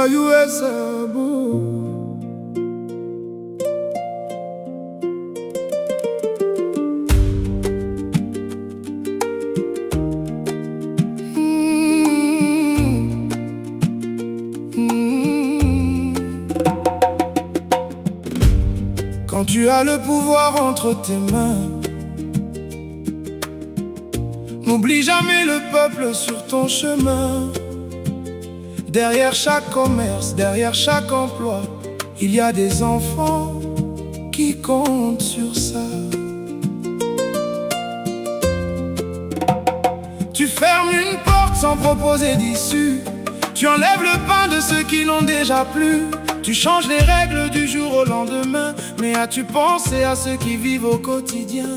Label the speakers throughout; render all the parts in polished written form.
Speaker 1: Bouba USA, bou. Quand tu as le pouvoir entre tes mains, n'oublie jamais le peuple sur ton chemin. Derrière chaque commerce, derrière chaque emploi, il y a des enfants qui comptent sur ça. Tu fermes une porte sans proposer d'issue. Tu enlèves le pain de ceux qui n'ont déjà plus. Tu changes les règles du jour au lendemain. Mais as-tu pensé à ceux qui vivent au quotidien?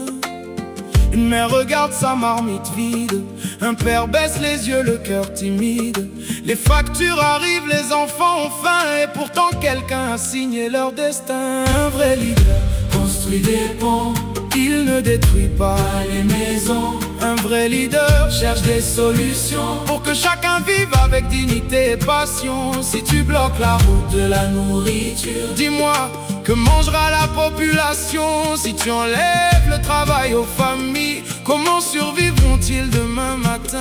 Speaker 1: Une mère regarde sa marmite vide, un père baisse les yeux, le cœur timide. Les factures arrivent, les enfants ont faim, et pourtant quelqu'un a signé leur destin. Un vrai leader construit des ponts, il ne détruit pas les maisons. Un vrai leader cherche des solutions pour que chacun vive avec dignité et passion. Si tu bloques la route de la nourriture, dis-moi, que mangera la population? Si tu enlèves le travail aux familles, comment survivront-ils demain matin?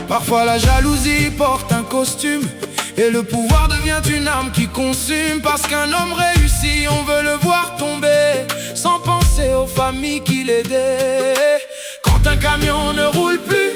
Speaker 1: Parfois la jalousie porte un costume et le pouvoir devient une arme qui consume. Parce qu'un homme réussit, on veut le voir tomber sans penser aux familles qui l'aidaient. Quand un camion ne roule plus,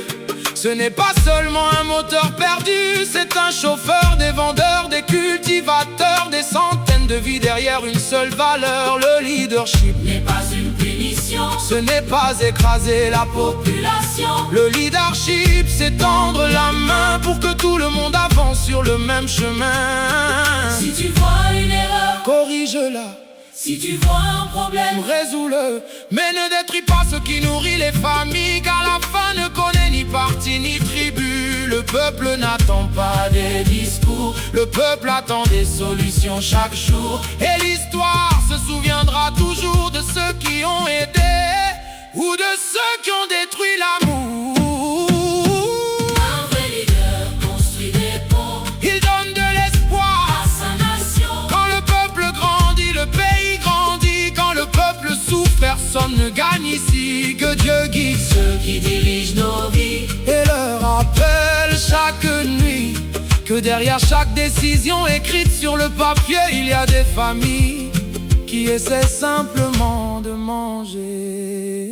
Speaker 1: ce n'est pas seulement un moteur perdu, c'est un chauffeur, des vendeurs, des cultivateurs, des centaines de vies derrière une seule valeur. Le leadership
Speaker 2: n'est pas une punition,
Speaker 1: ce n'est pas écraser la
Speaker 2: population.
Speaker 1: Le leadership, c'est tendre la main pour que tout le monde avance sur le même chemin.
Speaker 2: Si tu vois une erreur,
Speaker 1: corrige-la.
Speaker 2: Si tu vois un problème,
Speaker 1: résous-le. Mais ne détruis pas ce qui nourrit les familles, car la faim ne connaît ni parti ni tribu. Le peuple n'attend pas des discours, le peuple attend des solutions chaque jour. Et l'histoire se souviendra toujours de ceux qui ont aidé ou de ceux qui ont détruit l'amour.
Speaker 2: Un vrai leader construit des ponts,
Speaker 1: il donne de l'espoir
Speaker 2: à sa nation.
Speaker 1: Quand le peuple grandit, le pays grandit. Quand le peuple souffre, personne ne gagne ici. Que Dieu guide
Speaker 2: ceux qui dirigent nos vies
Speaker 1: et leur rappelle chaque nuit que derrière chaque décision écrite sur le papier, il y a des familles qui essaient simplement de manger.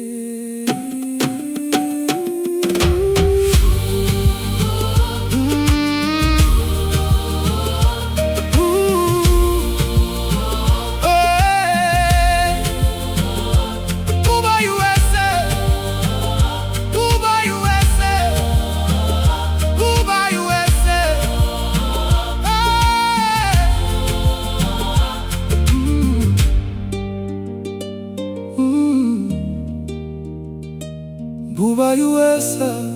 Speaker 1: Bouba USA.